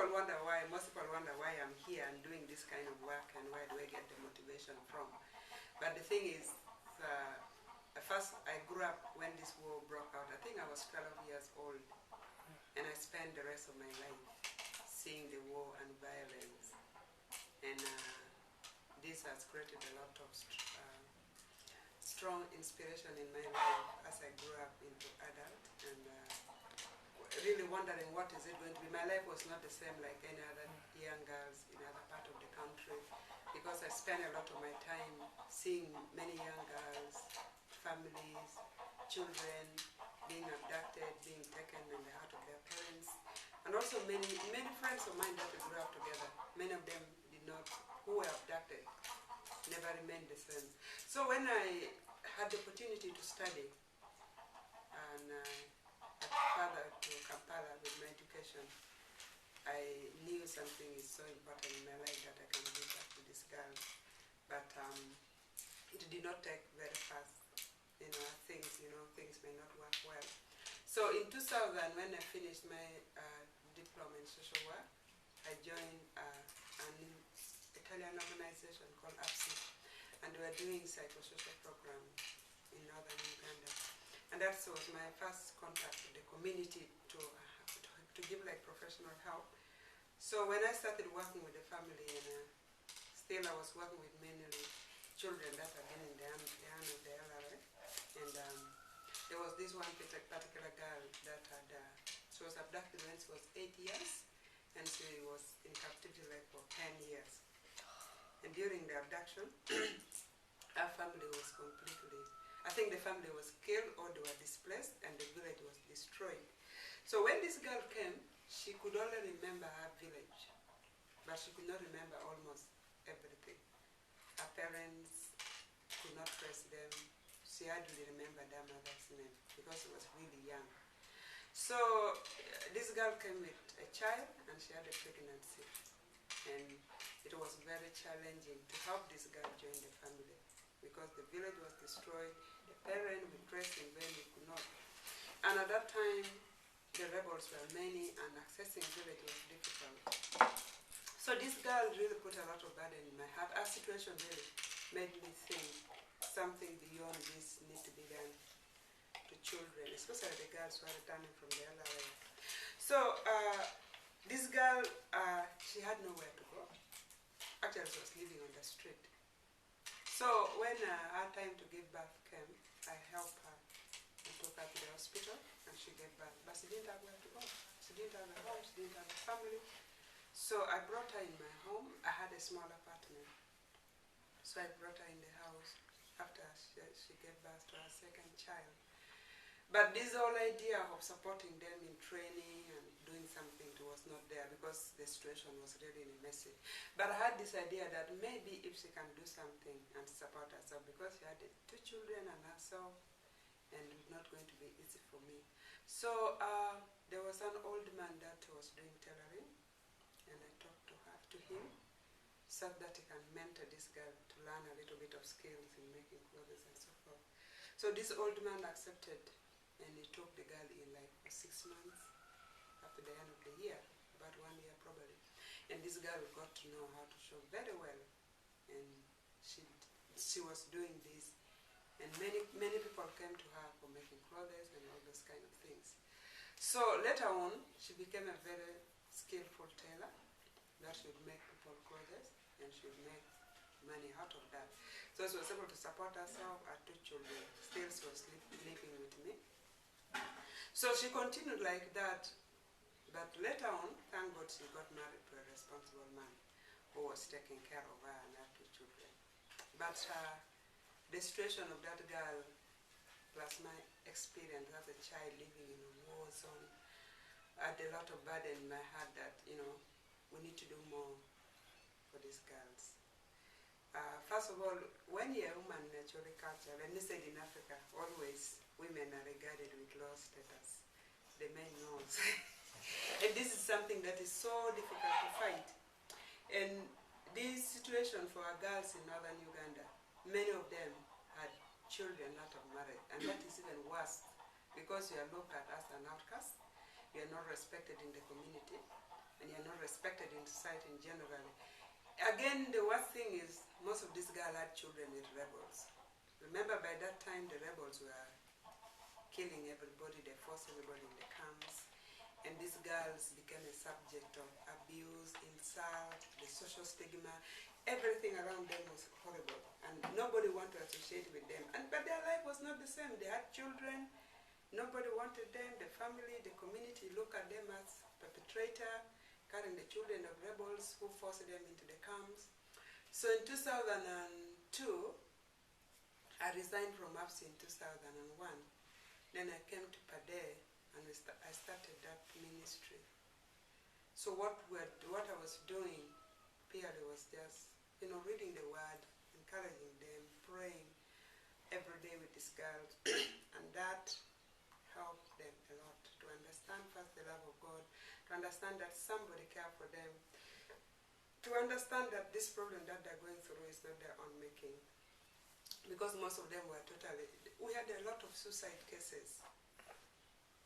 most people wonder why I'm here and doing this kind of work and where do I get the motivation from. But the thing is, first I grew up when this war broke out. I think I was 12 years old, and I spent the rest of my life seeing the war and violence. And this has created a lot of strong inspiration in my life as I grew up into adult, and really wondering what is it going to be. My life was not the same like any other young girls in other part of the country, because I spent a lot of my time seeing many young girls, families, children being abducted, being taken in the heart of their parents, and also many friends of mine that we grew up together. Many of them did not, who were abducted, never remained the same. So when I had the opportunity to study, and further to Kampala with my education, I knew something is so important in my life that I can give back to this girl. But it did not take very fast. Things may not work well. So in 2000, when I finished my diploma in social work, I joined an Italian organization called APSI, and we were doing psychosocial program in northern Uganda. And that was my first contact with the community to give like professional help. So when I started working with the family, and still I was working with mainly children that had been in the army of the LRA, and there was this one particular girl that she was abducted when she was 8 years, and she was in captivity like for 10 years. And during the abduction, our family was completely, I think the family was killed or they were displaced, and the village was destroyed. So when this girl came, she could only remember her village, but she could not remember almost everything. Her parents could not trace them. She hardly remembered her mother's name because she was really young. So this girl came with a child, and she had a pregnancy. And it was very challenging to help this girl join the family because the village was destroyed. The parent would trace in vain, they could not. And at that time, the rebels were many, and accessing village was difficult. So this girl really put a lot of burden in my heart. Our situation really made me think something beyond this need to be done to children, especially the girls who are returning from the LRA. So this girl, she had nowhere to go. Actually, she was living on the street. So when her time to give birth came, I helped her and took her to the hospital, and she gave birth. But she didn't have where to go. She didn't have a home, she didn't have a family. So I brought her in my home. I had a small apartment. So I brought her in the house after she gave birth to her second child. But this whole idea of supporting them in training and doing something was not there because the situation was really messy. But I had this idea that maybe if she can do something and support herself, because she had 2 children and herself, and it was not going to be easy for me. So there was an old man that was doing tailoring, and I talked to him so that he can mentor this girl to learn a little bit of skills in making clothes and so forth. So this old man accepted, and he took the girl in like for 6 months after the end of the year, about 1 year probably. And this girl got to know how to sew very well, and she was doing this, and many people came to her for making clothes and all those kind of things. So later on, she became a very skillful tailor that she would make people clothes, and she would make money out of that. So she was able to support herself, her 2 children. Still she was living with me. So she continued like that, but later on, thank God, she got married to a responsible man who was taking care of her and her 2 children. But the situation of that girl, plus my experience as a child living in a war zone, had a lot of burden in my heart that, we need to do more for these girls. First of all, when you're a woman in a Choli culture, when you said in Africa, always women are regarded with low status. The men knows. And this is something that is so difficult to fight. And this situation for our girls in northern Uganda, many of them had children not of marriage, and that is even worse because you are looked at as an outcast, you are not respected in the community, and you are not respected in society in general. Again, the worst thing is most of these girls had children with rebels. Remember, by that time, the rebels were killing everybody. They forced everybody in the camps. And these girls became a subject of abuse, insult, the social stigma. Everything around them was horrible. And nobody wanted to associate with them. But their life was not the same. They had children. Nobody wanted them. The family, the community looked at them as perpetrator, carrying the children of rebels who forced them into the camps. So in 2002, I resigned from APSI in 2001. Then I came to Pade and I started that ministry. So what I was doing purely was just, reading the word, encouraging them, praying every day with these girls, and that helped them a lot to understand first the love of God, to understand that somebody cared for them, to understand that this problem that they're going through is not their own making. Because most of them were we had a lot of suicide cases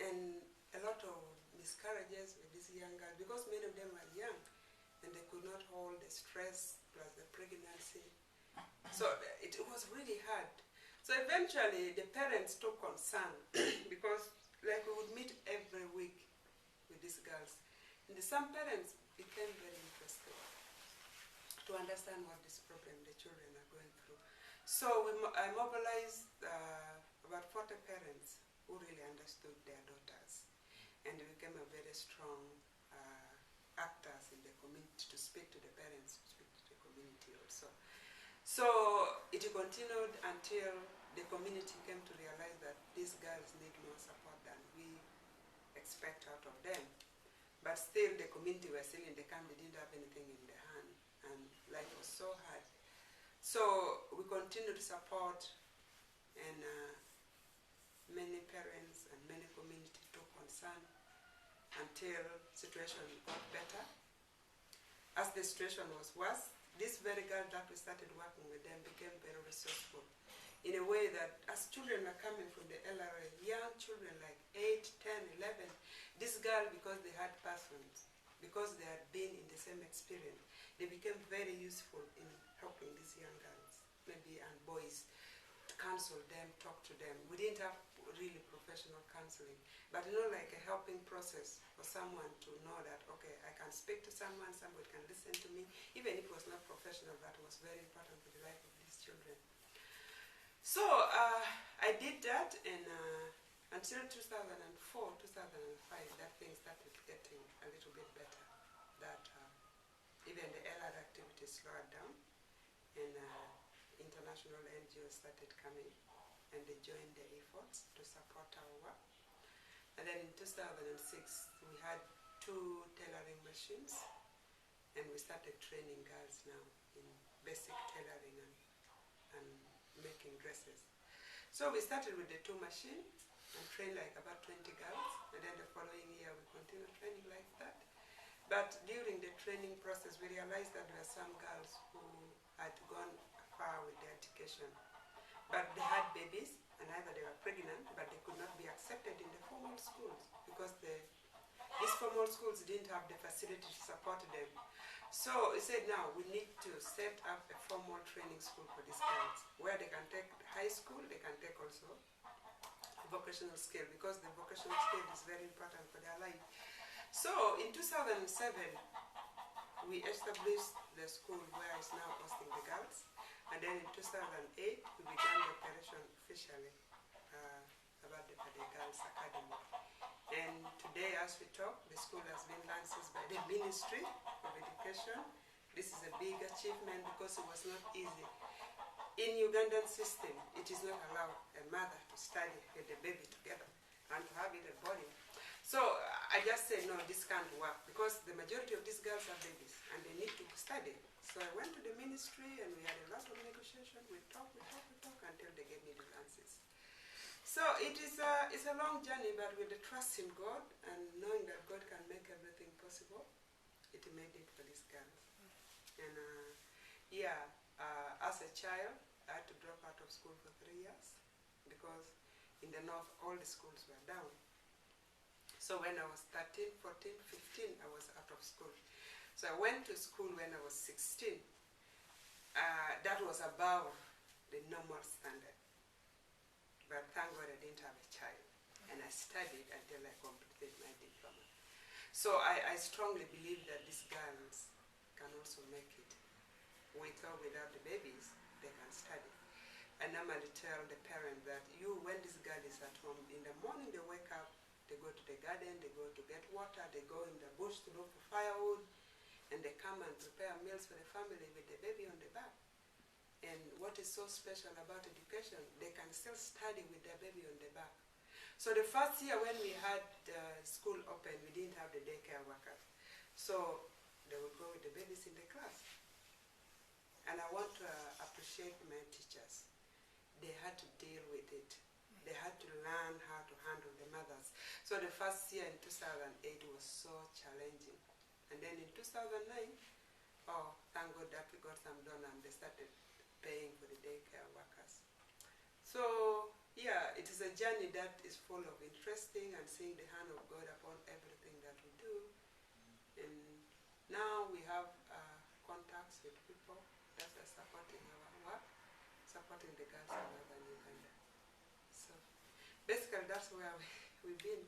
and a lot of miscarriages with these young girls because many of them were young and they could not hold the stress plus the pregnancy. So it was really hard. So eventually the parents took concern because like we would meet every week with these girls. And some parents became very interested to understand what this problem the children are going through. So I mobilized about 40 parents who really understood their daughters, and they became a very strong actors in the community to speak to the parents, to speak to the community also. So it continued until the community came to realize that these girls need more support than we expect out of them. But still the community were still in the camp, they didn't have anything in their hand, and life was so hard. So we continued to support, and many parents and many community took concern until situation got better. As the situation was worse, this very girl that we started working with them became very resourceful in a way that as children are coming from the LRA, young children like 8, 10, 11, this girl, because they had persons, because they had been in the same experience, they became very useful in helping these young girls, maybe, and boys, to counsel them, talk to them. We didn't have really professional counseling, but like a helping process for someone to know that, okay, I can speak to someone, somebody can listen to me, even if it was not professional, that was very important for the life of these children. So I did that, and until 2004, 2005, that thing started getting a little bit better. That even the LR activities slowed down, and international NGOs started coming, and they joined the efforts to support our work. And then in 2006, we had 2 tailoring machines, and we started training girls now in basic tailoring and making dresses. So we started with the 2 machines and trained like about 20 girls, and then the following year we continued training like that. But during the training process, we realized that there were some girls who had gone far with their education, but they had babies, and either they were pregnant, but they could not be accepted in the formal schools because these formal schools didn't have the facility to support them. So we said, now we need to set up a formal training school for these girls, where they can take high school, they can take also vocational skill, because the vocational skill is very important for their life. So in 2007, we established the school where is now hosting the girls, and then in 2008, we began the operation officially about the Girls Academy. And today, as we talk, the school has been licensed by the Ministry of Education. This is a big achievement because it was not easy. In Ugandan system, it is not allowed a mother to study with the baby together and to have it a boarding. So I just said, no, this can't work because the majority of these girls are babies and they need to study. So I went to the ministry and we had a lot of negotiation. We talked until they gave me the license. So it's a long journey, but with the trust in God and knowing that God can make everything possible, it made it for these girls. And as a child, I had to drop out of school for 3 years because in the north, all the schools were down. So when I was 13, 14, 15, I was out of school. So I went to school when I was 16. That was above the normal standard. But thank God I didn't have a child. And I studied until I completed my diploma. So I strongly believe that these girls can also make it. With or without the babies, they can study. I normally tell the parent that when this girl is at home, in the morning they wake up, they go to the garden, they go to get water, they go in the bush to look for firewood, and they come and prepare meals for the family with the baby on the back. And what is so special about education, they can still study with their baby on the back. So the first year when we had school open, we didn't have the daycare workers. So they would go with the babies in the class. And I want to appreciate my teachers. They had to deal with it. They had to learn how to handle the mothers. So the first year in 2008 was so challenging. And then in 2009, oh, thank God that we got some done and they started paying for the daycare workers. So, yeah, it is a journey that is full of interesting and seeing the hand of God upon everything that we do. And now we have contacts with people that are supporting our work, supporting the girls in northern Uganda. So, basically that's where we've been.